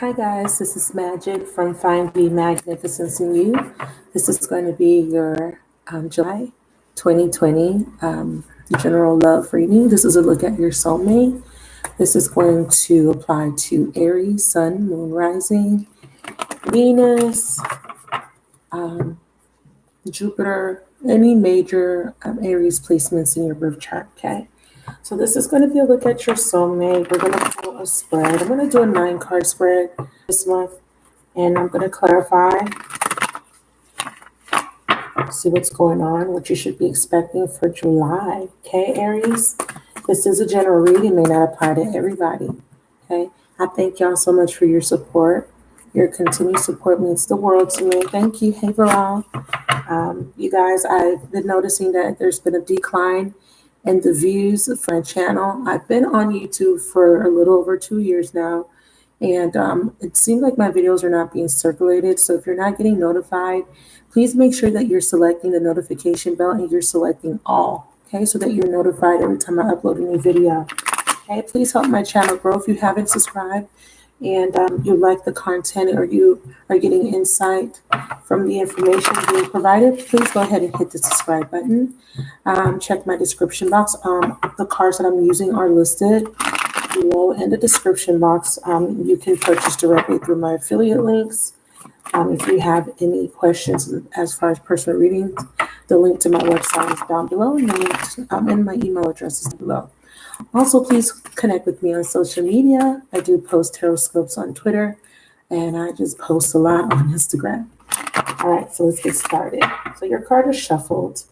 Hi guys, this is Magic from Find the Magnificence in You. This is going to be your July 2020 general love reading. This is a look at your soulmate. This is going to apply to Aries, Sun, Moon, Rising, Venus, Jupiter, any major Aries placements in your birth chart, okay? So this is going to be a look at your soulmate. We're going to pull a spread. I'm going to do a 9-card spread this month, and I'm going to clarify, see what's going on, what you should be expecting for July. Okay, Aries, this is a general reading, may not apply to everybody. Okay, I thank y'all so much for your support. Your continued support means the world to me. Thank you. Hey, Veral. You guys, I've been noticing that there's been a decline in the views for my channel. I've been on YouTube for a little over 2 years now, and it seems like my videos are not being circulated. So if you're not getting notified, please make sure that you're selecting the notification bell and you're selecting all, okay, so that you're notified every time I upload a new video. Okay, please help my channel grow. If you haven't subscribed and you like the content, or you are getting insight from the information being provided, please go ahead and hit the subscribe button. Check my description box. The cards that I'm using are listed below in the description box. You can purchase directly through my affiliate links. If you have any questions as far as personal readings, the link to my website is down below, and my email address is below. Also, please connect with me on social media. I do post tarot scopes on Twitter, and I just post a lot on Instagram. All right, so let's get started. So your card is shuffled.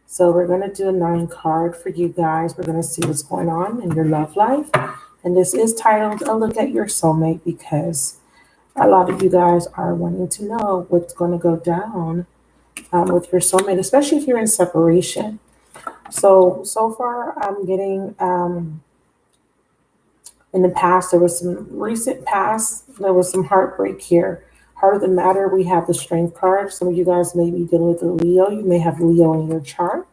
So we're going to do a 9-card for you guys. We're going to see what's going on in your love life. And this is titled A Look at Your Soulmate, because a lot of you guys are wanting to know what's going to go down with your soulmate, especially if you're in separation. So far I'm getting, in the past, there was some recent past, there was some heartbreak here. Heart of the matter, we have the Strength card. Some of you guys may be dealing with a Leo. You may have Leo in your chart.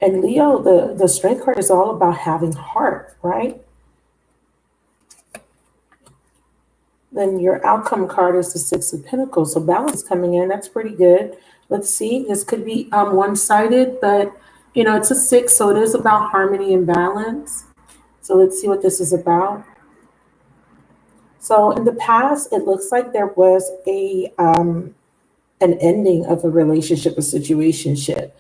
And Leo, the Strength card is all about having heart, right? Then your outcome card is the 6 of Pentacles. So balance coming in. That's pretty good. Let's see. This could be one-sided, but, you know, it's a 6, so it is about harmony and balance. So let's see what this is about. So in the past, it looks like there was an ending of a relationship, a situationship.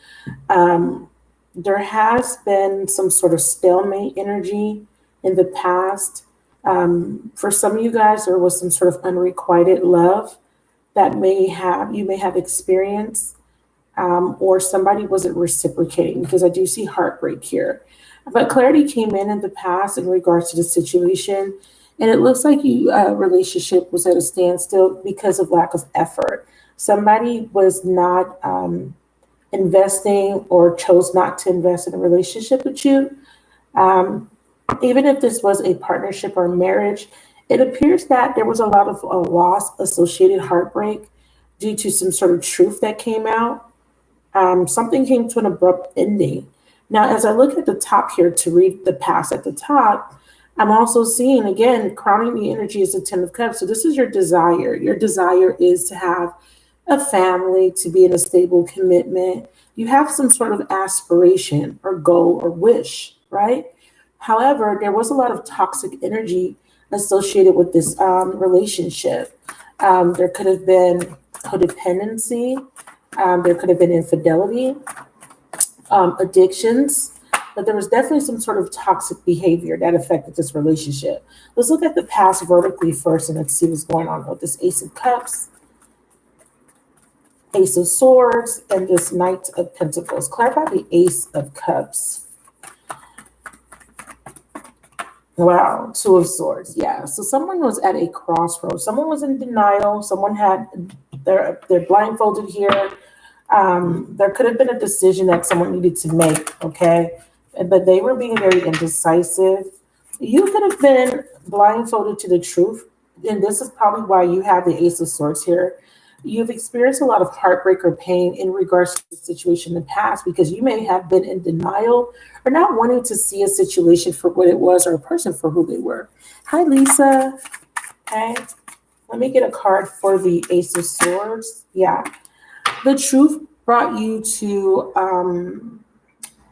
There has been some sort of stalemate energy in the past. For some of you guys, there was some sort of unrequited love that you may have experienced, or somebody wasn't reciprocating, because I do see heartbreak here. But clarity came in the past in regards to the situation, and it looks like your relationship was at a standstill because of lack of effort. Somebody was not investing, or chose not to invest in a relationship with you. Even if this was a partnership or marriage, it appears that there was a lot of loss, associated heartbreak due to some sort of truth that came out. Something came to an abrupt ending. Now, as I look at the top here to read the past at the top, I'm also seeing, again, crowning the energy is the 10 of Cups. So this is your desire. Your desire is to have a family, to be in a stable commitment. You have some sort of aspiration or goal or wish, right? However, there was a lot of toxic energy associated with this relationship. There could have been codependency. There could have been infidelity, addictions, but there was definitely some sort of toxic behavior that affected this relationship. Let's look at the past vertically first, and let's see what's going on with this Ace of Cups, Ace of Swords, and this Knight of Pentacles. Clarify the Ace of Cups. Wow, 2 of Swords. Yeah, so someone was at a crossroads. Someone was in denial. Someone had, they're blindfolded here. There could have been a decision that someone needed to make, okay? But they were being very indecisive. You could have been blindfolded to the truth, and this is probably why you have the Ace of Swords here. You've experienced a lot of heartbreak or pain in regards to the situation in the past because you may have been in denial or not wanting to see a situation for what it was or a person for who they were. Hi, Lisa. Okay. Let me get a card for the Ace of Swords. Yeah. The truth brought you to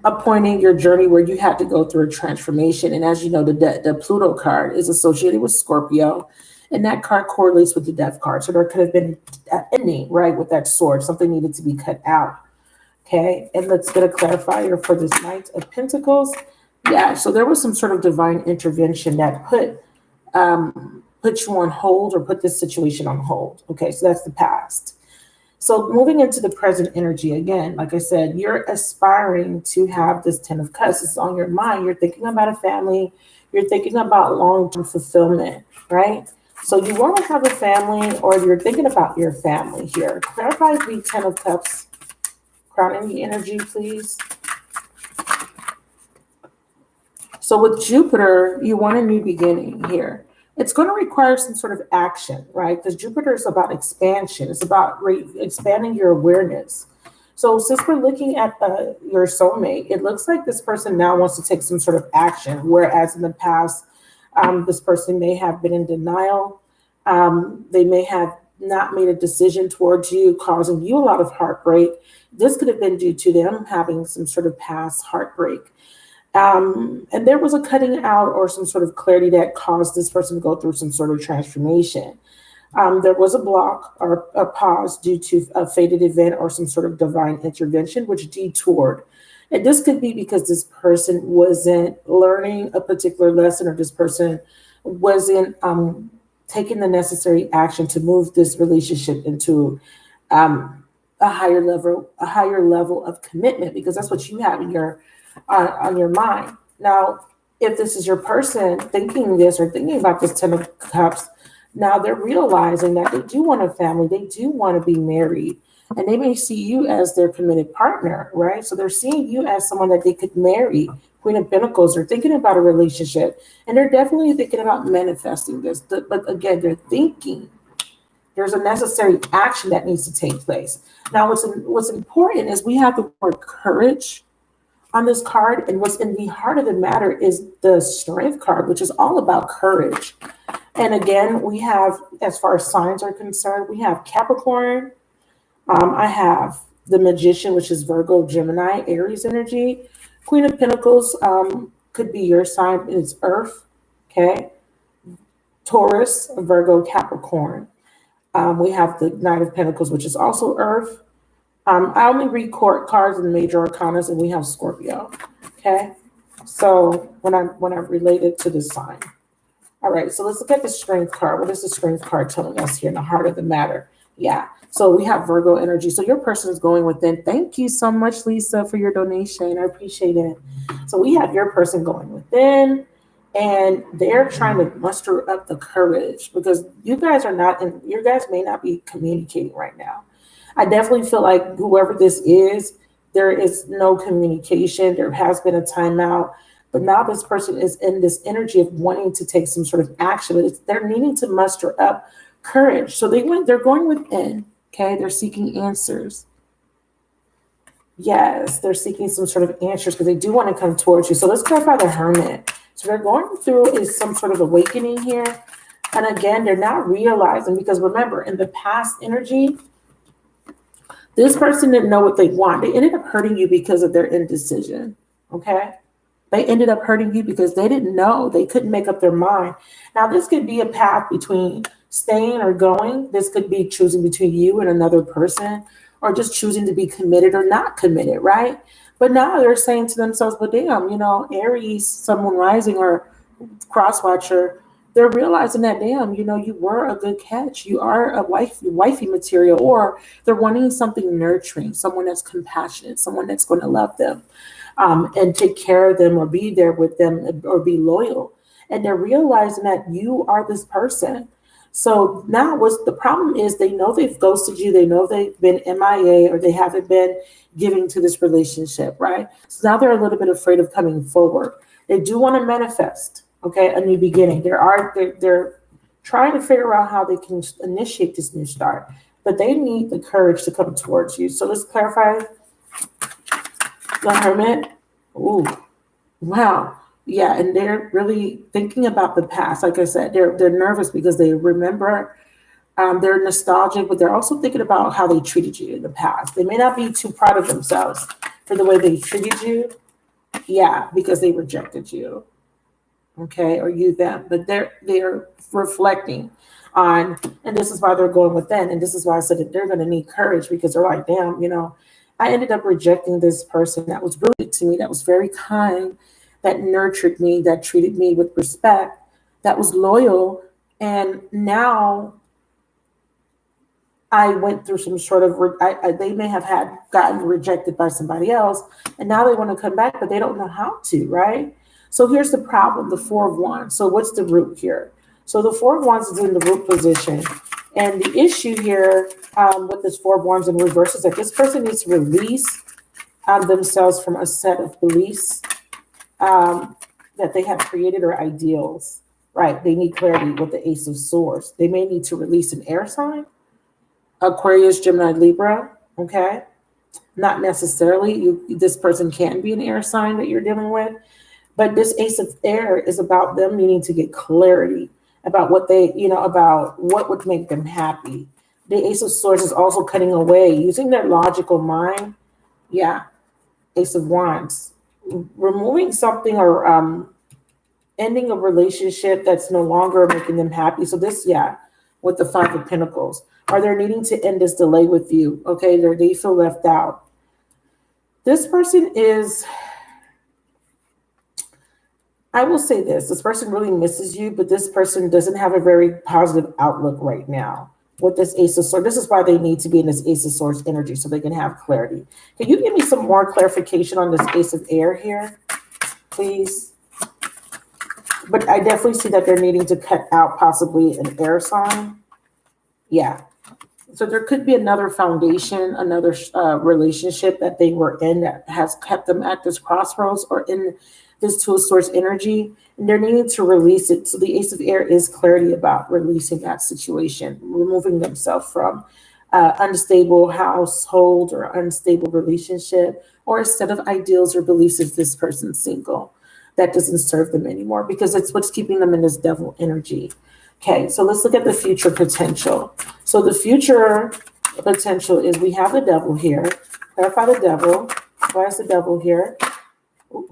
a point in your journey where you had to go through a transformation. And as you know, the Pluto card is associated with Scorpio, and that card correlates with the death card. So there could have been an ending, right, with that sword. Something needed to be cut out. Okay, and let's get a clarifier for this Knight of Pentacles. Yeah, so there was some sort of divine intervention that put you on hold or put this situation on hold. Okay, so that's the past. So moving into the present energy again, like I said, you're aspiring to have this 10 of Cups. It's on your mind. You're thinking about a family. You're thinking about long-term fulfillment, right? So you want to have a family or you're thinking about your family here. Clarify the 10 of Cups. Crowning the energy, please. So with Jupiter, you want a new beginning here. It's going to require some sort of action, right? Because Jupiter is about expansion. It's about expanding your awareness. So since we're looking at your soulmate, it looks like this person now wants to take some sort of action, whereas in the past, this person may have been in denial. They may have not made a decision towards you, causing you a lot of heartbreak. This could have been due to them having some sort of past heartbreak. And there was a cutting out or some sort of clarity that caused this person to go through some sort of transformation. There was a block or a pause due to a fated event or some sort of divine intervention, which detoured. And this could be because this person wasn't learning a particular lesson or this person wasn't taking the necessary action to move this relationship into a higher level of commitment, because that's what you have in your on your mind. Now, if this is your person thinking this or thinking about this 10 of Cups, now they're realizing that they do want a family, they do want to be married, and they may see you as their committed partner, right? So they're seeing you as someone that they could marry. Queen of Pentacles, they're thinking about a relationship, and they're definitely thinking about manifesting this. But again, they're thinking. There's a necessary action that needs to take place. Now, what's important is we have the word courage on this card, and what's in the heart of the matter is the Strength card, which is all about courage. And again, we have, as far as signs are concerned, we have Capricorn. I have the Magician, which is Virgo, Gemini, Aries energy. Queen of Pentacles could be your sign. It's Earth, okay? Taurus, Virgo, Capricorn. We have the Knight of Pentacles, which is also Earth. I only read cards in the major arcanas, and we have Scorpio. Okay, so when I relate it to the sign. All right, so let's look at the Strength card. What is the Strength card telling us here in the heart of the matter? Yeah, so we have Virgo energy. So your person is going within. Thank you so much, Lisa, for your donation. I appreciate it. So we have your person going within, and they're trying to muster up the courage because you guys may not be communicating right now. I definitely feel like whoever this is, there is no communication. There has been a timeout, but now this person is in this energy of wanting to take some sort of action. But they're needing to muster up courage. So they're going within. Okay, they're seeking answers. Yes, they're seeking some sort of answers because they do want to come towards you. So let's clarify the Hermit. So they're going through some sort of awakening here. And again, they're not realizing, because remember, in the past energy, this person didn't know what they want. They ended up hurting you because of their indecision, okay? They ended up hurting you because they didn't know. They couldn't make up their mind. Now, this could be a path between staying or going. This could be choosing between you and another person, or just choosing to be committed or not committed, right? But now they're saying to themselves, well, damn, Aries, someone rising or cross watcher, they're realizing that, damn, you were a good catch. You are a wifey material, or they're wanting something nurturing, someone that's compassionate, someone that's going to love them and take care of them or be there with them or be loyal. And they're realizing that you are this person. So now what's the problem is they know they've ghosted you. They know they've been MIA or they haven't been giving to this relationship, right? So now they're a little bit afraid of coming forward. They do want to manifest. Okay, a new beginning. They're trying to figure out how they can initiate this new start. but they need the courage to come towards you. So let's clarify the Hermit. Ooh, wow. Yeah, and they're really thinking about the past. Like I said, they're nervous because they remember. They're nostalgic, but they're also thinking about how they treated you in the past. They may not be too proud of themselves for the way they treated you. Yeah, because they rejected you. Okay, or you them, but they're reflecting on, and this is why they're going within, and this is why I said that they're going to need courage, because they're like, damn, I ended up rejecting this person that was really good to me, that was very kind, that nurtured me, that treated me with respect, that was loyal, and now I went through some sort of, they may have gotten rejected by somebody else, and now they want to come back, but they don't know how to, right? So here's the problem, the Four of Wands. So what's the root here? So the Four of Wands is in the root position. And the issue here with this Four of Wands in reverse is that this person needs to release themselves from a set of beliefs that they have created, or ideals, right? They need clarity with the Ace of Swords. They may need to release an air sign, Aquarius, Gemini, Libra, okay? Not necessarily. This person can be an air sign that you're dealing with, but this Ace of Air is about them needing to get clarity about what they, about what would make them happy. The Ace of Swords is also cutting away, using their logical mind. Yeah, Ace of Wands, removing something, or ending a relationship that's no longer making them happy. So this, with the Five of Pentacles, or they're needing to end this delay with you. Okay, they feel left out. This person is, I will say this person really misses you, but this person doesn't have a very positive outlook right now with this Ace of Swords. This is why they need to be in this Ace of Swords energy, so they can have clarity. Can you give me some more clarification on this Ace of Air here, please? But I definitely see that they're needing to cut out possibly an air sign. Yeah. So there could be another foundation, another relationship that they were in that has kept them at this crossroads, or in this Two of Swords energy, and they're needing to release it. So the Ace of Air is clarity about releasing that situation, removing themselves from unstable household or unstable relationship, or a set of ideals or beliefs if this person's single. That doesn't serve them anymore, because it's what's keeping them in this devil energy. Okay, so let's look at the future potential. So the future potential is, we have the devil here. Clarify the devil. Why is the devil here? Ooh.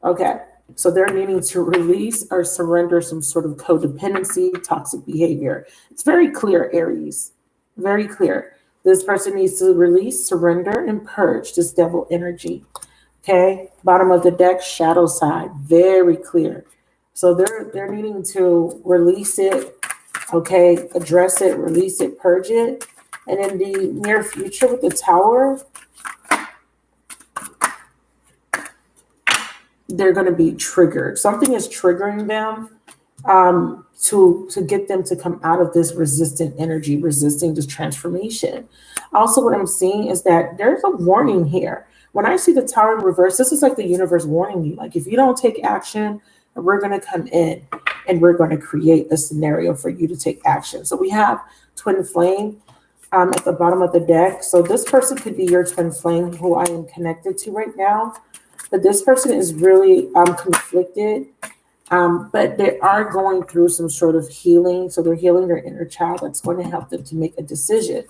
Okay, so they're needing to release or surrender some sort of codependency, toxic behavior. It's very clear, Aries. Very clear. This person needs to release, surrender, and purge this devil energy. Okay, bottom of the deck, shadow side, very clear. So they're needing to release it, okay, address it, release it, purge it. And in the near future with the Tower, they're going to be triggered. Something is triggering them to get them to come out of this resistant energy, resisting this transformation. Also, what I'm seeing is that there's a warning here. When I see the Tower in reverse, this is like the universe warning you. Like, if you don't take action, we're going to come in and we're going to create a scenario for you to take action. So we have twin flame at the bottom of the deck. So this person could be your twin flame who I am connected to right now. But this person is really conflicted, but they are going through some sort of healing. So they're healing their inner child. That's going to help them to make a decision.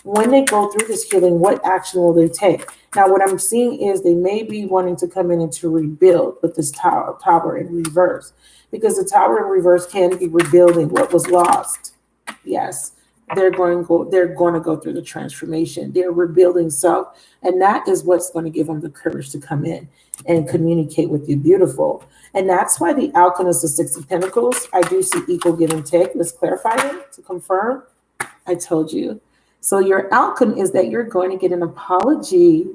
When they go through this healing, what action will they take? Now, what I'm seeing is they may be wanting to come in and to rebuild with this tower in reverse, because the Tower in reverse can be rebuilding what was lost. Yes, they're going to go through the transformation. They're rebuilding self, and that is what's going to give them the courage to come in and communicate with you. Beautiful. And that's why the outcome is the Six of Pentacles. I do see equal give and take. Let's clarify it to confirm. I told you. So your outcome is that you're going to get an apology.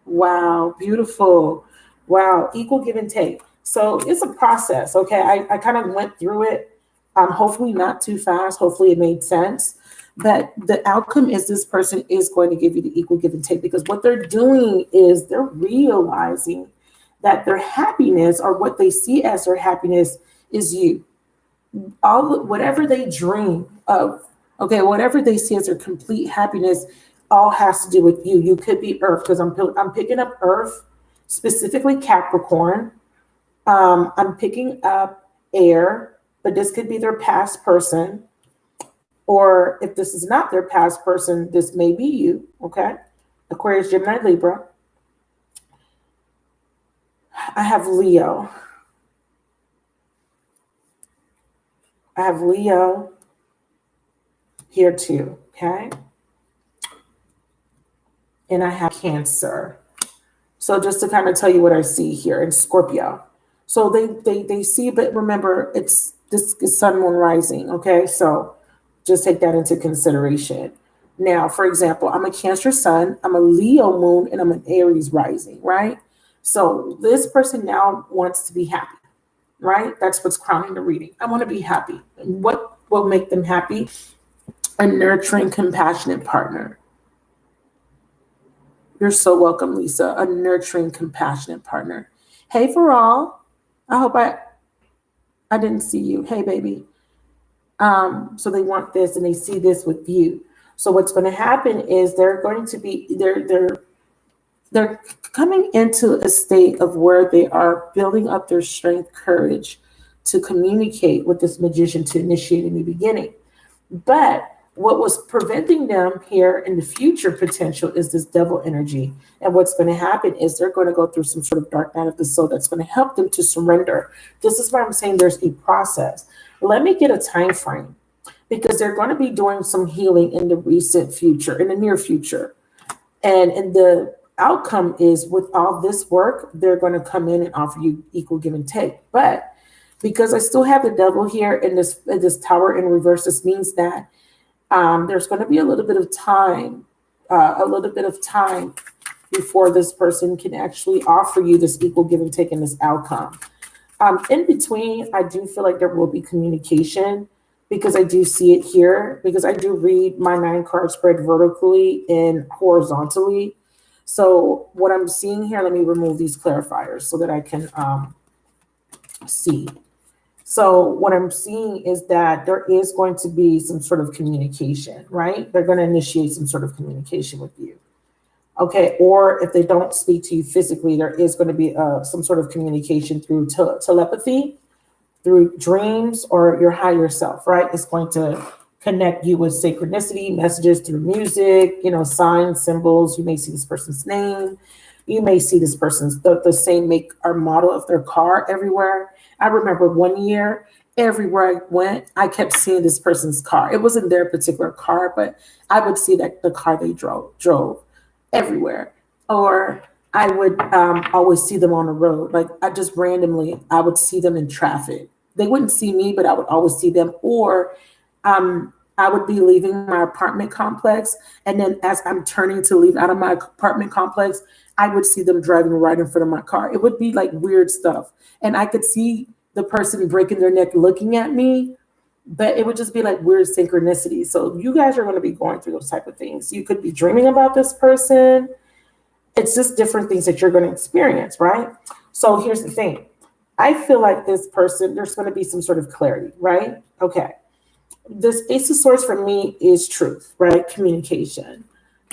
Wow, beautiful. Wow, equal give and take. So it's a process, okay? I kind of went through it. Hopefully not too fast. Hopefully it made sense. But the outcome is this person is going to give you the equal give and take, because what they're doing is they're realizing that their happiness, or what they see as their happiness, is you. Whatever they dream okay, whatever they see as their complete happiness all has to do with you. You could be Earth, because I'm picking up Earth, specifically Capricorn. I'm picking up air, but this could be their past person. Or if this is not their past person, this may be you, okay? Aquarius, Gemini, Libra. I have Leo. I have Leo here too, okay? And I have Cancer. So just to kind of tell you what I see here in Scorpio. So they see, but remember, this is sun, moon, rising, okay? So just take that into consideration. Now, for example, I'm a Cancer sun, I'm a Leo moon, and I'm an Aries rising, right? So this person now wants to be happy, right? That's what's crowning the reading. I want to be happy. And what will make them happy? A nurturing, compassionate partner. You're so welcome, Lisa. A nurturing, compassionate partner. Hey, Faral. I hope I didn't see you. Hey, baby. So they want this and they see this with you. So what's going to happen is they're going to be, they're coming into a state of where they are building up their strength, courage to communicate with this magician to initiate a new beginning. But what was preventing them here in the future potential is this devil energy. And what's going to happen is they're going to go through some sort of dark night of the soul that's going to help them to surrender. This is why I'm saying there's a process. Let me get a time frame, because they're going to be doing some healing in the recent future, in the near future. And the outcome is, with all this work, they're going to come in and offer you equal give and take. But because I still have the devil here in this tower in reverse, this means that there's going to be a little bit of time before this person can actually offer you this equal give and take in this outcome. In between, I do feel like there will be communication, because I do see it here, because I do read my 9 card spread vertically and horizontally. So what I'm seeing here, let me remove these clarifiers so that I can see. So what I'm seeing is that there is going to be some sort of communication, right? They're going to initiate some sort of communication with you. Okay, or if they don't speak to you physically, there is going to be some sort of communication through telepathy, through dreams, or your higher self, right? It's going to connect you with synchronicity, messages through music, signs, symbols. You may see this person's name. You may see this person's, the same make or model of their car everywhere. I remember one year, everywhere I went, I kept seeing this person's car. It wasn't their particular car, but I would see that the car they drove everywhere. Or I would always see them on the road. Like, I just randomly, I would see them in traffic. They wouldn't see me, but I would always see them. Or I would be leaving my apartment complex, and then as I'm turning to leave out of my apartment complex, I would see them driving right in front of my car. It would be like weird stuff. And I could see the person breaking their neck looking at me, but it would just be like weird synchronicity. So you guys are going to be going through those type of things. You could be dreaming about this person. It's just different things that you're going to experience, right? So here's the thing. I feel like this person, there's going to be some sort of clarity, right? Okay. This Ace of Swords for me is truth, right? Communication.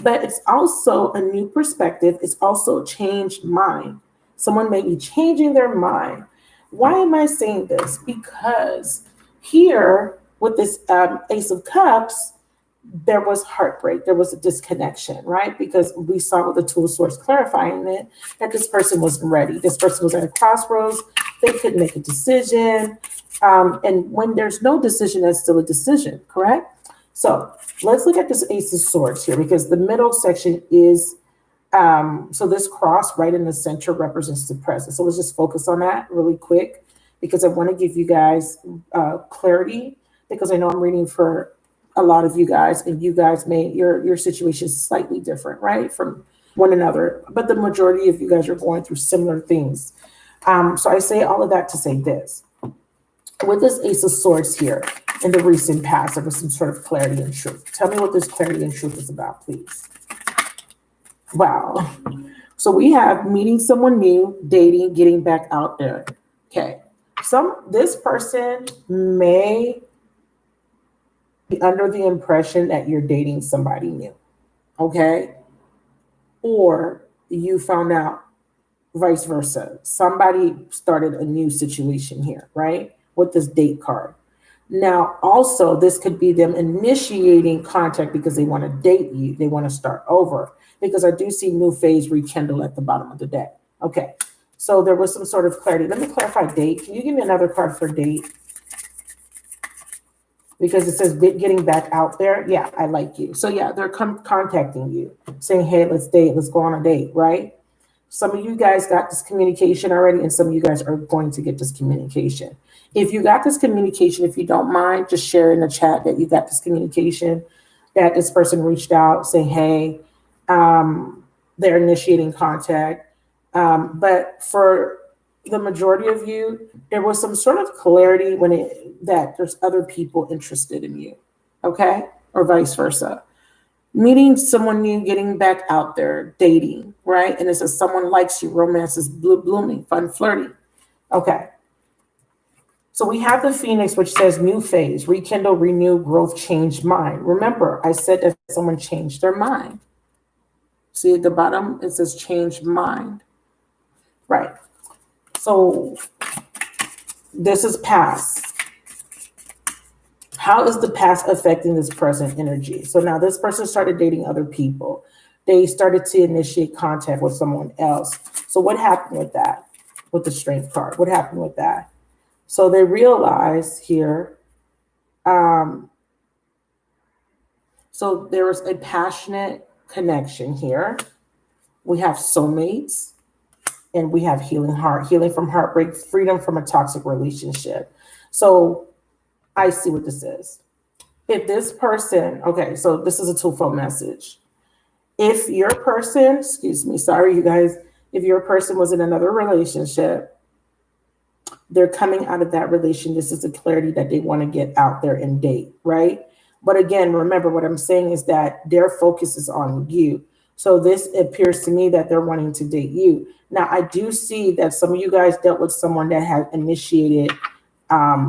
But it's also a new perspective. It's also a changed mind. Someone may be changing their mind. Why am I saying this? Because here with this Ace of Cups, there was heartbreak. There was a disconnection, right? Because we saw with the Two of Swords clarifying it, that this person wasn't ready. This person was at a crossroads. They couldn't make a decision. And when there's no decision, that's still a decision, correct? So let's look at this Ace of Swords here, because the middle section is, so this cross right in the center represents the present. So let's just focus on that really quick, because I want to give you guys clarity, because I know I'm reading for a lot of you guys, and you guys may, your situation is slightly different, right, from one another, but the majority of you guys are going through similar things. So I say all of that to say this. With this Ace of Swords here, in the recent past, there was some sort of clarity and truth. Tell me what this clarity and truth is about, please. Wow. So we have meeting someone new, dating, getting back out there. Okay. This person may under the impression that you're dating somebody new, okay? Or you found out vice versa. Somebody started a new situation here, right? With this date card. Now, also, this could be them initiating contact because they want to date you. They want to start over. Because I do see new phase rekindle at the bottom of the deck. Okay, so there was some sort of clarity. Let me clarify date. Can you give me another card for date? Because it says getting back out there. Yeah, I like you. So yeah, they're contacting you, saying, hey, let's date. Let's go on a date, right? Some of you guys got this communication already, and some of you guys are going to get this communication. If you got this communication, if you don't mind, just share in the chat that you got this communication, that this person reached out saying, hey, they're initiating contact. But for the majority of you, there was some sort of clarity that there's other people interested in you, okay? Or vice versa. Meeting someone new, getting back out there, dating, right? And it says someone likes you, romance is blooming, fun, flirty. Okay. So we have the Phoenix, which says new phase, rekindle, renew, growth, change mind. Remember, I said that someone changed their mind. See at the bottom, it says change mind. Right. So this is past. How is the past affecting this present energy? So now this person started dating other people. They started to initiate contact with someone else. So what happened with that? With the Strength card? What happened with that? So they realize here, so there was a passionate connection here. We have soulmates, and we have healing from heartbreak, freedom from a toxic relationship. So I see what this is. If this person, okay, so this is a twofold message. If your person, excuse me, sorry, you guys, if your person was in another relationship, they're coming out of that relation. This is a clarity that they want to get out there and date, right? But again, remember what I'm saying is that their focus is on you. So this appears to me that they're wanting to date you. Now, I do see that some of you guys dealt with someone that had initiated a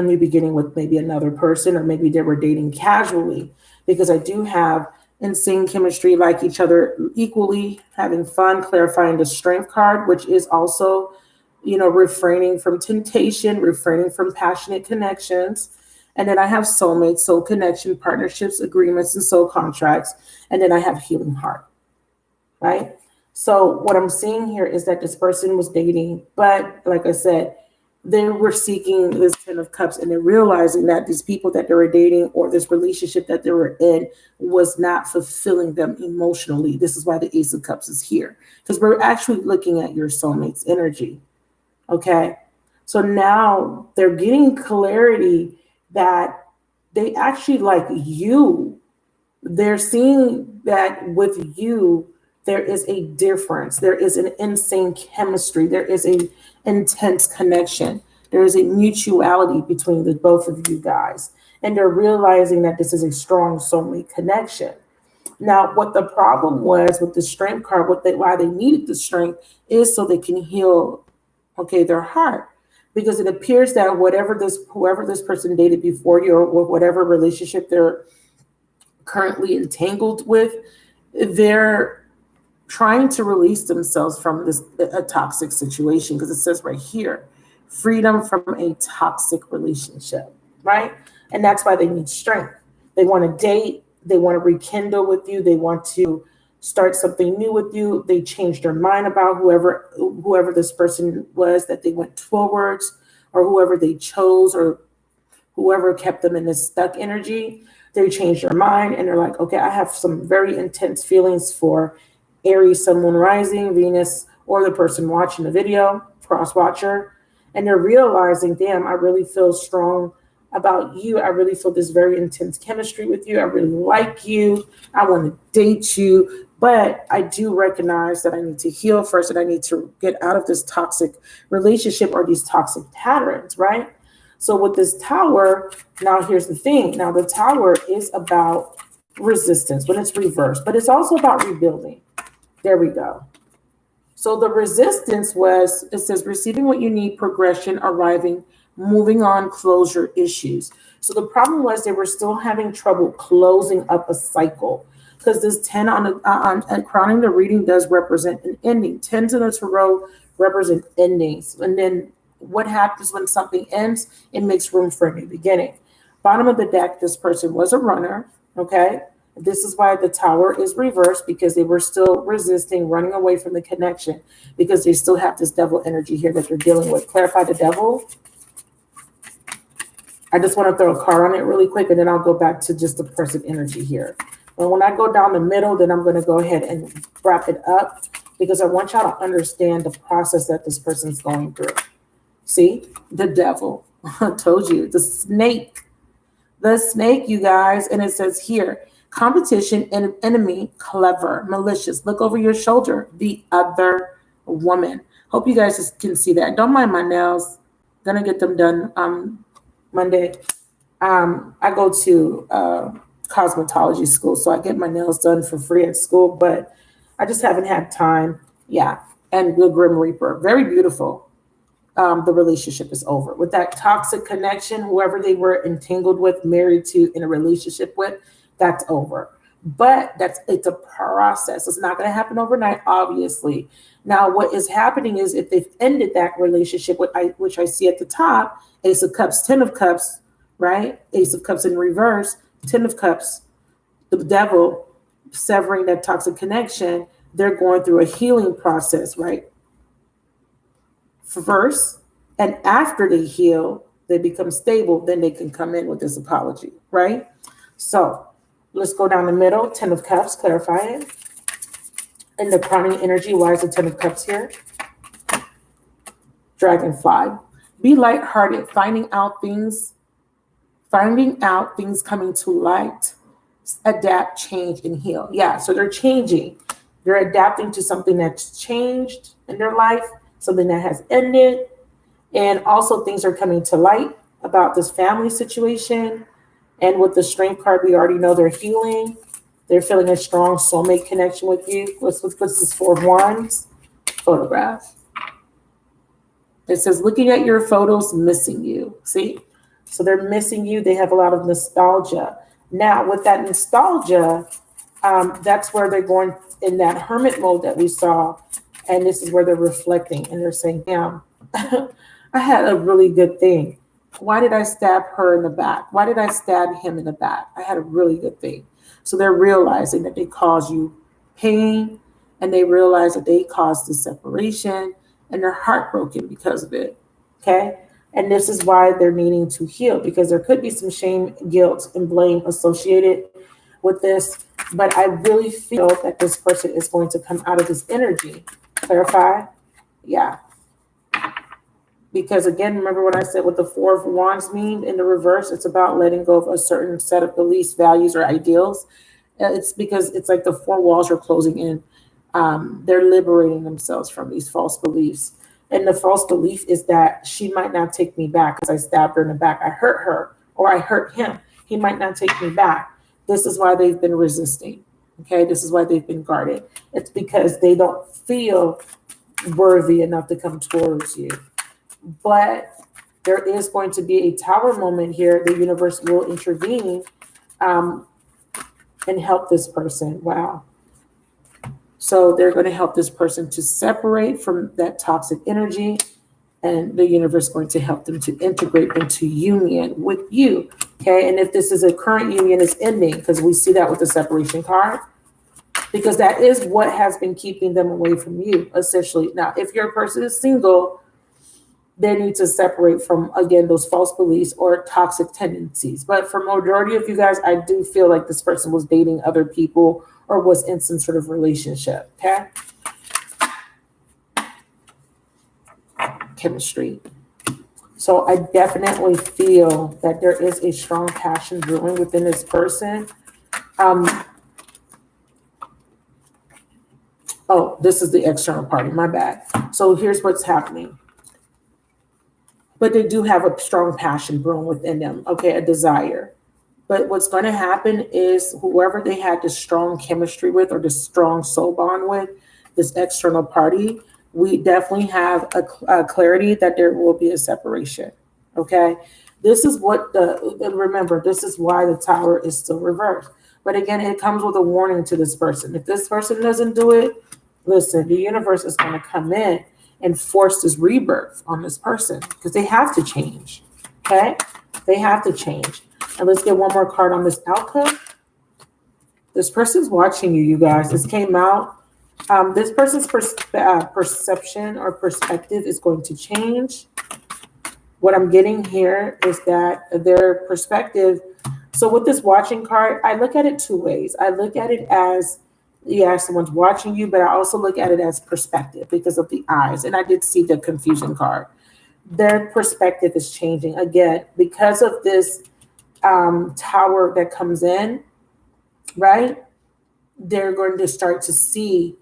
new beginning with maybe another person, or maybe they were dating casually, because I do have insane chemistry, like each other equally, having fun, clarifying the Strength card, which is also, refraining from temptation, refraining from passionate connections. And then I have soulmates, soul connection, partnerships, agreements, and soul contracts. And then I have healing heart, right? So what I'm seeing here is that this person was dating, but like I said, they were seeking this 10 of Cups, and they're realizing that these people that they were dating, or this relationship that they were in, was not fulfilling them emotionally. This is why the Ace of Cups is here, because we're actually looking at your soulmate's energy. Okay. So now they're getting clarity that they actually like you. They're seeing that with you, there is a difference. There is an insane chemistry. There is a intense connection. There is a mutuality between the both of you guys. And they're realizing that this is a strong soulmate connection. Now, what the problem was with the Strength card, why they needed the Strength, is so they can heal, their heart. Because it appears that whoever this person dated before you, or whatever relationship they're currently entangled with, they're trying to release themselves from a toxic situation, because it says right here, freedom from a toxic relationship, right? And that's why they need strength. They want to date. They want to rekindle with you. They want to start something new with you. They changed their mind about whoever this person was that they went towards, or whoever they chose, or whoever kept them in this stuck energy. They changed their mind, and they're like, okay, I have some very intense feelings for Aries, Sun, Moon, Rising, Venus, or the person watching the video, cross watcher. And they're realizing, damn, I really feel strong about you. I really feel this very intense chemistry with you. I really like you. I want to date you. But I do recognize that I need to heal first, and I need to get out of this toxic relationship, or these toxic patterns, right? So with this Tower, now here's the thing. Now the Tower is about resistance when it's reversed, but it's also about rebuilding. There we go. So the resistance was, it says, receiving what you need, progression, arriving, moving on, closure issues. So the problem was they were still having trouble closing up a cycle, because this 10 on crowning the reading does represent an ending. 10s in a tarot represent endings. And then what happens when something ends? It makes room for a new beginning. Bottom of the deck, this person was a runner, okay? This is why the Tower is reversed, because they were still resisting, running away from the connection, because they still have this devil energy here that they're dealing with. Clarify the devil. I just want to throw a card on it really quick, and then I'll go back to just the person energy here. And when I go down the middle, then I'm going to go ahead and wrap it up, because I want y'all to understand the process that this person's going through. See, the devil. I told you, the snake. The snake, you guys. And it says here, competition, and enemy, clever, malicious. Look over your shoulder. The other woman. Hope you guys can see that. Don't mind my nails. Gonna get them done Monday. I go to cosmetology school, so I get my nails done for free at school, but I just haven't had time. Yeah. And the Grim Reaper, very beautiful. The relationship is over. With that toxic connection, whoever they were entangled with, married to, in a relationship with, that's over. But it's a process. It's not going to happen overnight, obviously. Now, what is happening is, if they've ended that relationship, which I see at the top, Ace of Cups, 10 of Cups, right? Ace of Cups in reverse, 10 of Cups, the devil severing that toxic connection, they're going through a healing process, right? First, and after they heal, they become stable, then they can come in with this apology, right? So let's go down the middle. 10 of Cups, clarify it. And the crowning energy, why is the 10 of Cups here? Dragonfly. Be lighthearted, finding out things coming to light. Adapt, change, and heal. Yeah, so they're changing. They're adapting to something that's changed in their life, something that has ended. And also things are coming to light about this family situation. And with the Strength card, we already know they're healing. They're feeling a strong soulmate connection with you. What's this 4 of Wands? Photograph. It says, looking at your photos, missing you. See? So they're missing you. They have a lot of nostalgia. Now, with that nostalgia, that's where they're going in that hermit mode that we saw. And this is where they're reflecting. And they're saying, damn, I had a really good thing. Why did I stab her in the back? Why did I stab him in the back? I had a really good thing. So they're realizing that they caused you pain, and they realize that they caused the separation, and they're heartbroken because of it. Okay? And this is why they're needing to heal, because there could be some shame, guilt, and blame associated with this. But I really feel that this person is going to come out of this energy. Clarify? Yeah. Because again, remember what I said with the 4 of Wands mean in the reverse, it's about letting go of a certain set of beliefs, values, or ideals. It's because it's like the 4 walls are closing in. They're liberating themselves from these false beliefs. And the false belief is that she might not take me back because I stabbed her in the back. I hurt her, or I hurt him. He might not take me back. This is why they've been resisting. Okay, this is why they've been guarded. It's because they don't feel worthy enough to come towards you. But there is going to be a Tower moment here. The universe will intervene and help this person. Wow. So they're going to help this person to separate from that toxic energy, and the universe is going to help them to integrate into union with you. Okay. And if this is a current union, is ending, because we see that with the separation card, because that is what has been keeping them away from you, essentially. Now, if your person is single, they need to separate from, again, those false beliefs or toxic tendencies. But for majority of you guys, I do feel like this person was dating other people or was in some sort of relationship, okay? Chemistry. So I definitely feel that there is a strong passion brewing within this person. Oh, this is the external party, my bad. So here's what's happening. But they do have a strong passion brewing within them, okay, a desire. But what's going to happen is whoever they had this strong chemistry with or this strong soul bond with, this external party, we definitely have a clarity that there will be a separation, Okay. This is what remember, this is why the Tower is still reversed. But again, it comes with a warning to this person. If this person doesn't do it, listen, the universe is going to come in and force this rebirth on this person because they have to change. Okay. They have to change. And let's get one more card on this outcome. This person's watching you, you guys. This came out. This person's perception or perspective is going to change. What I'm getting here is that their perspective. So with this watching card, I look at it two ways. I look at it as, yeah, someone's watching you, but I also look at it as perspective because of the eyes. And I did see the confusion card. Their perspective is changing again because of this Tower that comes in, right? They're going to start to see,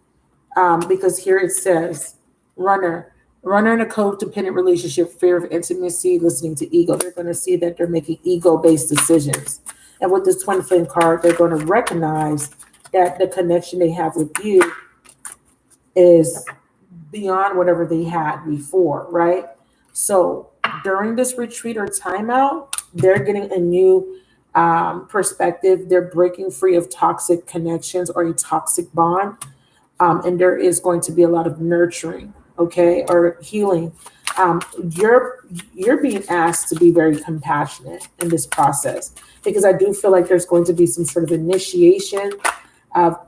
because here it says runner in a codependent relationship, fear of intimacy, listening to ego. They're going to see that they're making ego-based decisions. And with this twin flame card, they're going to recognize that the connection they have with you is beyond whatever they had before, right? So during this retreat or timeout, they're getting a new perspective. They're breaking free of toxic connections or a toxic bond. And there is going to be a lot of nurturing, okay, or healing. You're being asked to be very compassionate in this process because I do feel like there's going to be some sort of initiation of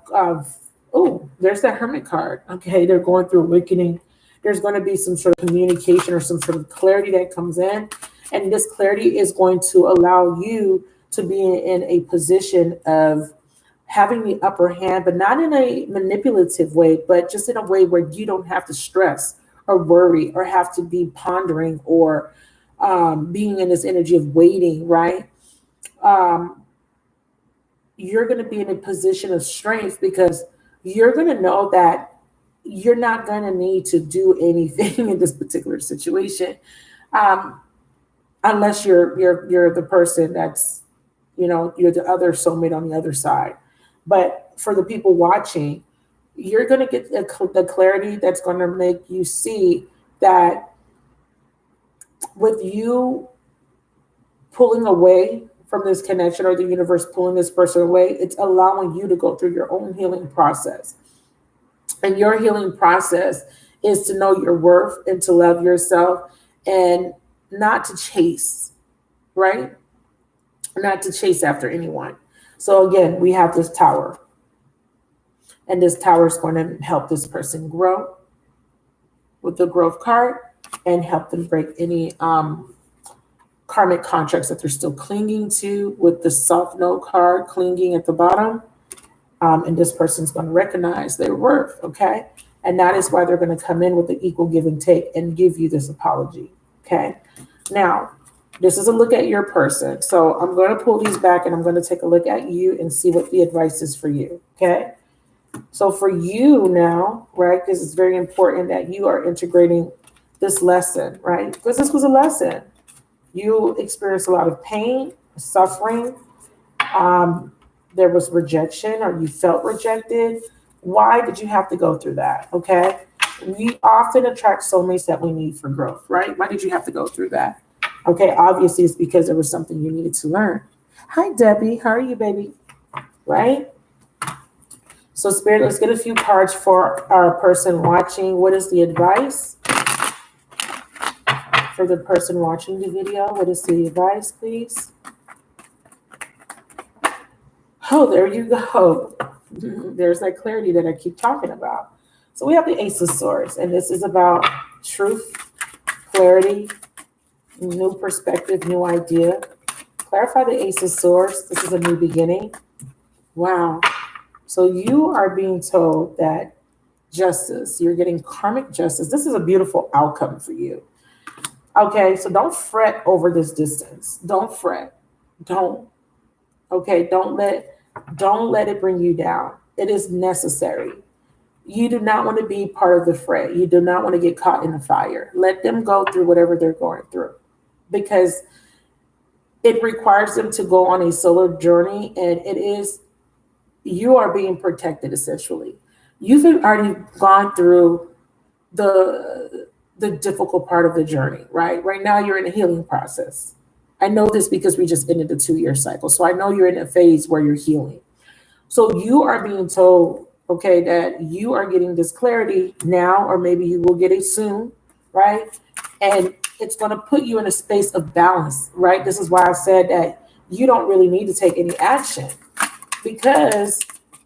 oh, there's that Hermit card. Okay, they're going through awakening. There's going to be some sort of communication or some sort of clarity that comes in, and this clarity is going to allow you to be in a position of having the upper hand, but not in a manipulative way, but just in a way where you don't have to stress or worry or have to be pondering or being in this energy of waiting, right? You're going to be in a position of strength because you're going to know that you're not going to need to do anything in this particular situation, unless you're the person that's, you're the other soulmate on the other side. But for the people watching, you're going to get the clarity that's going to make you see that with you pulling away from this connection or the universe pulling this person away, it's allowing you to go through your own healing process. And your healing process is to know your worth and to love yourself and not to chase, right? Not to chase after anyone. So again, we have this Tower. And this Tower is going to help this person grow with the growth card and help them break any karmic contracts that they're still clinging to with the soft no card clinging at the bottom. And this person's going to recognize their worth, okay? And that is why they're going to come in with the equal give and take and give you this apology, okay? Now, this is a look at your person. So I'm going to pull these back and I'm going to take a look at you and see what the advice is for you, okay? So for you now, right, because it's very important that you are integrating this lesson, right? Because this was a lesson. You experienced a lot of pain, suffering. There was rejection or you felt rejected. Why did you have to go through that, okay? We often attract soulmates that we need for growth, right? Why did you have to go through that? Okay, obviously it's because there was something you needed to learn. Hi, Debbie. How are you, baby? Right? So, Spirit, let's get a few cards for our person watching. What is the advice for the person watching the video? What is the advice, please? Oh, there you go. There's that clarity that I keep talking about. So we have the Ace of Swords, and this is about truth, clarity, new perspective, new idea. Clarify the Ace of Swords. This is a new beginning. Wow. So you are being told that justice, you're getting karmic justice. This is a beautiful outcome for you. Okay, so don't fret over this distance. Don't fret. Don't. Okay, don't let it bring you down. It is necessary. You do not want to be part of the fray. You do not want to get caught in the fire. Let them go through whatever they're going through because it requires them to go on a solo journey, and you are being protected essentially. You've already gone through the the difficult part of the journey, right? Right now, you're in a healing process. I know this because we just ended the 2-year cycle. So I know you're in a phase where you're healing. So you are being told, okay, that you are getting this clarity now, or maybe you will get it soon, right? And it's going to put you in a space of balance, right? This is why I said that you don't really need to take any action, because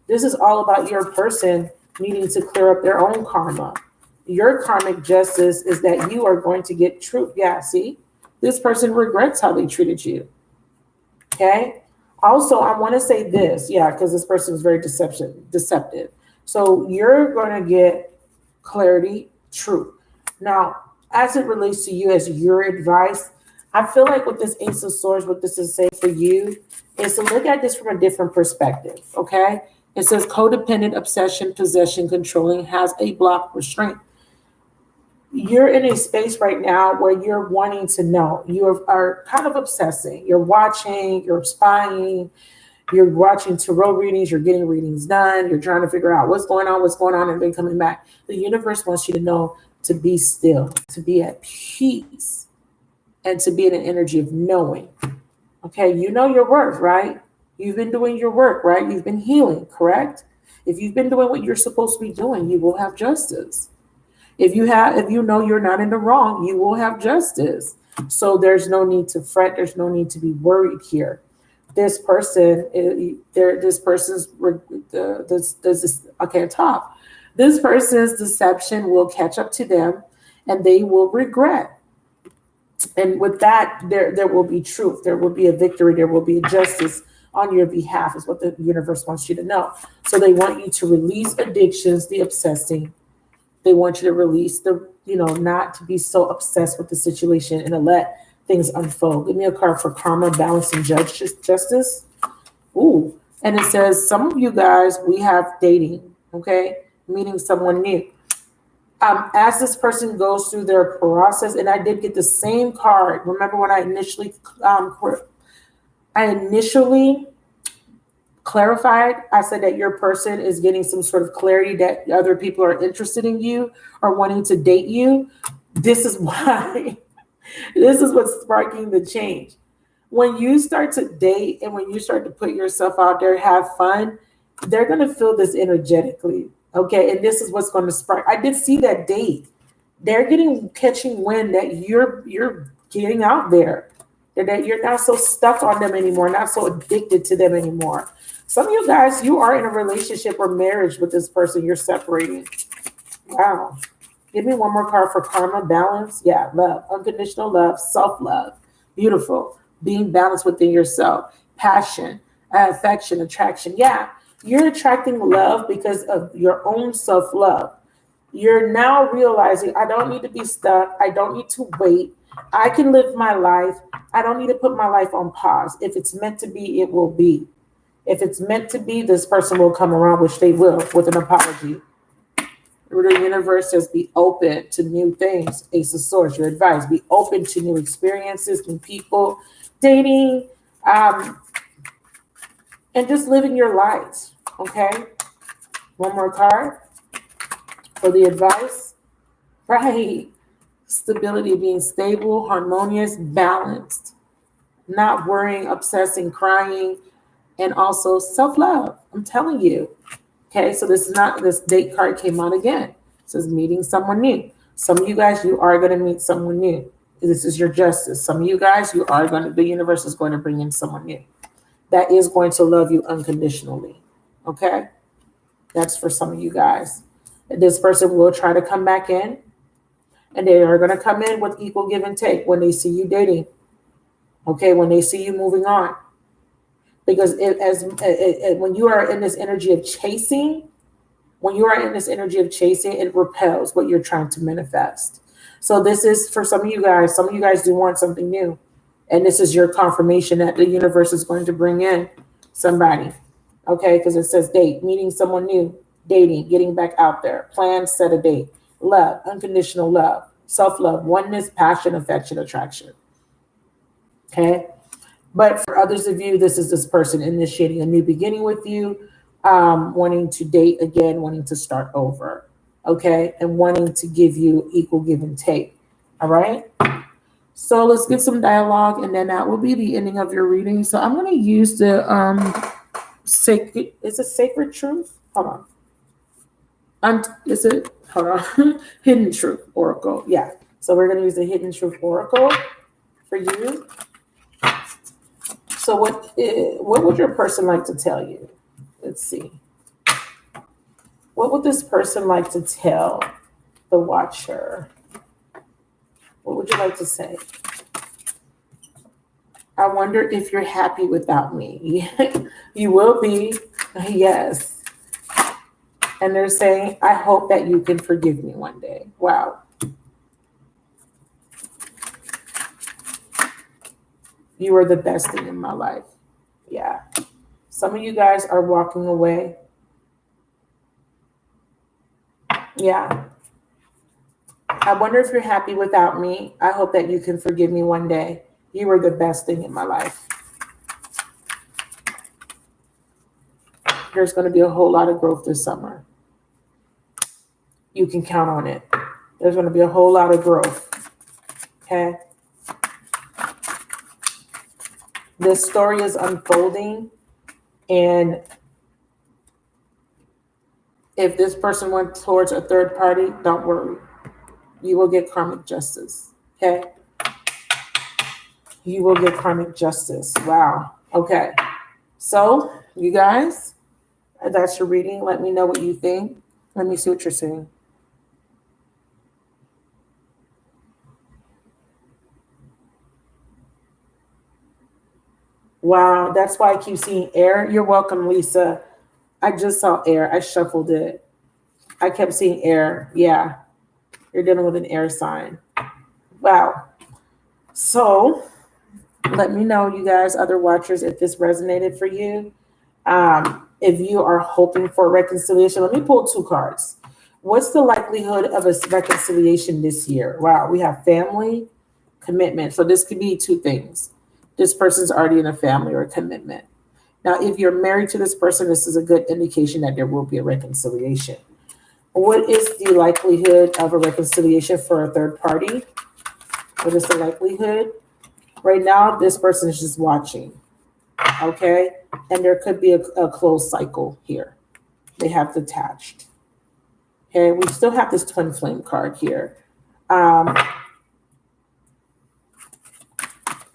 this is all about your person needing to clear up their own karma. Your karmic justice is that you are going to get truth. Yeah, see, this person regrets how they treated you. Okay. Also, I want to say this, yeah, because this person is very deceptive. So you're going to get clarity, truth. Now, as it relates to you as your advice, I feel like with this Ace of Swords, what this is saying for you is to look at this from a different perspective. Okay. It says codependent, obsession, possession, controlling, has a block, restraint. You're in a space right now where you're wanting to know. You are kind of obsessing. You're watching, you're spying, you're watching tarot readings, you're getting readings done, you're trying to figure out what's going on, and then coming back. The universe wants you to know to be still, to be at peace, and to be in an energy of knowing. Okay, you know your worth, right? You've been doing your work, right? You've been healing, correct? If you've been doing what you're supposed to be doing, you will have justice. If you know you're not in the wrong, you will have justice. So there's no need to fret. There's no need to be worried here. This person, this person's, I can't talk. This person's deception will catch up to them, and they will regret. And with that, there will be truth. There will be a victory. There will be a justice on your behalf, is what the universe wants you to know. So they want you to release addictions, the obsessing. They want you to release not to be so obsessed with the situation and to let things unfold. Give me a card for karma, balance, and justice. Ooh. And it says, some of you guys, we have dating, okay? Meeting someone new. As this person goes through their process, and I did get the same card. Remember when I initially clarified, I said that your person is getting some sort of clarity that other people are interested in you or wanting to date you. This is why, this is what's sparking the change. When you start to date and when you start to put yourself out there, have fun, they're going to feel this energetically. Okay. And this is what's going to spark. I did see that date. They're catching wind that you're getting out there, that you're not so stuck on them anymore, not so addicted to them anymore. Some of you guys, you are in a relationship or marriage with this person. You're separating. Wow. Give me one more card for karma, balance. Yeah, love, unconditional love, self-love. Beautiful. Being balanced within yourself. Passion, affection, attraction. Yeah, you're attracting love because of your own self-love. You're now realizing, I don't need to be stuck. I don't need to wait. I can live my life. I don't need to put my life on pause. If it's meant to be, it will be. If it's meant to be, this person will come around, which they will, with an apology. The universe says be open to new things. Ace of Swords, your advice. Be open to new experiences, new people, dating, and just living your life. Okay? One more card for the advice. Right. Stability, being stable, harmonious, balanced, not worrying, obsessing, crying, and also self-love. I'm telling you. Okay, so this date card came out again. It says meeting someone new. Some of you guys, you are going to meet someone new. This is your justice. Some of you guys, the universe is going to bring in someone new that is going to love you unconditionally. Okay, that's for some of you guys. This person will try to come back in, and they are going to come in with equal give and take when they see you dating. Okay, when they see you moving on. Because when you are in this energy of chasing, it repels what you're trying to manifest. So this is for some of you guys. Some of you guys do want something new. And this is your confirmation that the universe is going to bring in somebody. Okay, because it says date, meeting someone new, dating, getting back out there, plan, set a date, love, unconditional love, self-love, oneness, passion, affection, attraction. Okay. But for others of you, this is this person initiating a new beginning with you, wanting to date again, wanting to start over. okay, and wanting to give you equal give and take. All right. So let's get some dialogue, and then that will be the ending of your reading. So I'm going to use the sacred. Is it sacred truth? Hold on. Is it? Hold on. Hidden truth oracle. Yeah. So we're going to use the hidden truth oracle for you. So what would your person like to tell you? Let's see. What would this person like to tell the watcher? What would you like to say? I wonder if you're happy without me. You will be. Yes. And they're saying, I hope that you can forgive me one day. Wow. You are the best thing in my life. Yeah. Some of you guys are walking away. Yeah. I wonder if you're happy without me. I hope that you can forgive me one day. You were the best thing in my life. There's going to be a whole lot of growth this summer. You can count on it. There's going to be a whole lot of growth. Okay? This story is unfolding, and if this person went towards a third party, don't worry. You will get karmic justice. Okay? You will get karmic justice. Wow. Okay. So, you guys, that's your reading. Let me know what you think. Let me see what you're saying. Wow, that's why I keep seeing air. You're welcome, Lisa. I just saw air. I shuffled it. I kept seeing air. Yeah, you're dealing with an air sign. Wow. So let me know, you guys, other watchers, if this resonated for you. If you are hoping for reconciliation, let me pull two cards. What's the likelihood of a reconciliation this year? Wow, we have family, commitment. So this could be two things. This person's already in a family or a commitment. Now, if you're married to this person, this is a good indication that there will be a reconciliation. What is the likelihood of a reconciliation for a third party? What is the likelihood? Right now, this person is just watching, okay? And there could be a closed cycle here. They have detached. Okay, we still have this twin flame card here.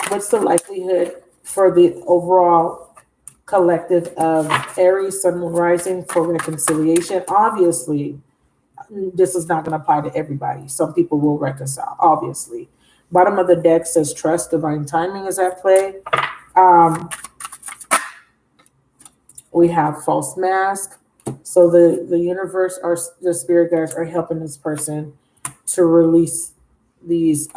What's the likelihood for the overall collective of Aries, Sun, Moon, Rising for reconciliation? Obviously, this is not going to apply to everybody. Some people will reconcile, obviously. Bottom of the deck says trust, divine timing is at play. We have false mask. So the universe or the spirit guides are helping this person to release these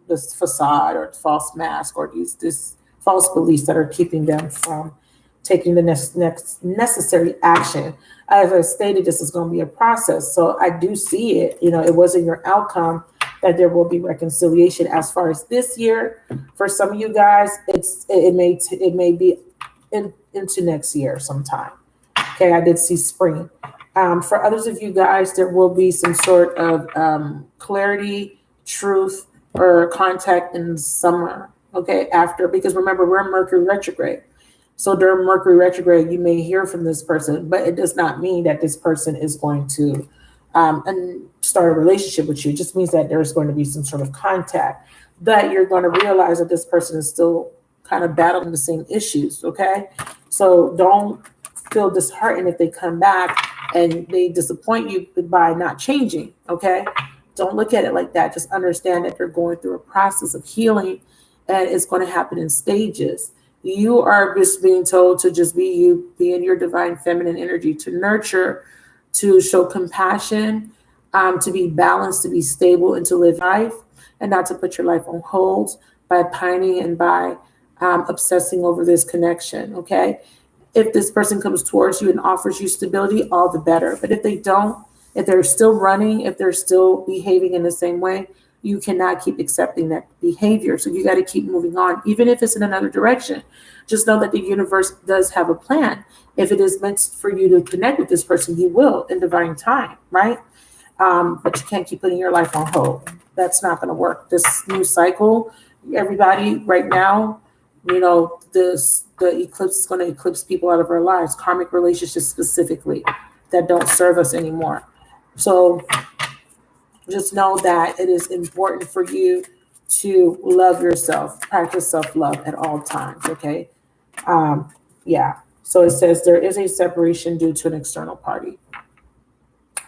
this facade or false mask or this false beliefs that are keeping them from taking the next necessary action. As I stated, this is going to be a process. So I do see it. You know, it wasn't your outcome that there will be reconciliation. As far as this year, for some of you guys, it may be into next year sometime. Okay, I did see spring. For others of you guys, there will be some sort of clarity, truth, or contact in summer. Okay, after, because remember, we're in Mercury retrograde. So during Mercury retrograde, you may hear from this person, but it does not mean that this person is going to start a relationship with you. It just means that there's going to be some sort of contact, that you're going to realize that this person is still kind of battling the same issues. Okay, so don't feel disheartened if they come back and they disappoint you by not changing. Okay, don't look at it like that. Just understand that they're going through a process of healing, and it's going to happen in stages. You are just being told to just be you, be in your divine feminine energy, to nurture, to show compassion, to be balanced, to be stable, and to live life, and not to put your life on hold by pining and by obsessing over this connection. Okay, if this person comes towards you and offers you stability, all the better. But if they don't, if they're still running, if they're still behaving in the same way, you cannot keep accepting that behavior. So you got to keep moving on, even if it's in another direction. Just know that the universe does have a plan. If it is meant for you to connect with this person, you will in divine time, right? But you can't keep putting your life on hold. That's not going to work. This new cycle, everybody right now, the eclipse is going to eclipse people out of our lives, karmic relationships specifically, that don't serve us anymore. So just know that it is important for you to love yourself, practice self-love at all times, okay? Yeah. So it says there is a separation due to an external party.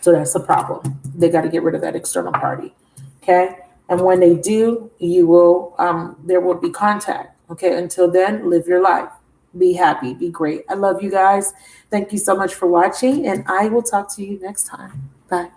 So that's the problem. They got to get rid of that external party. Okay. And when they do, there will be contact. Okay. Until then, live your life. Be happy. Be great. I love you guys. Thank you so much for watching, and I will talk to you next time. Bye.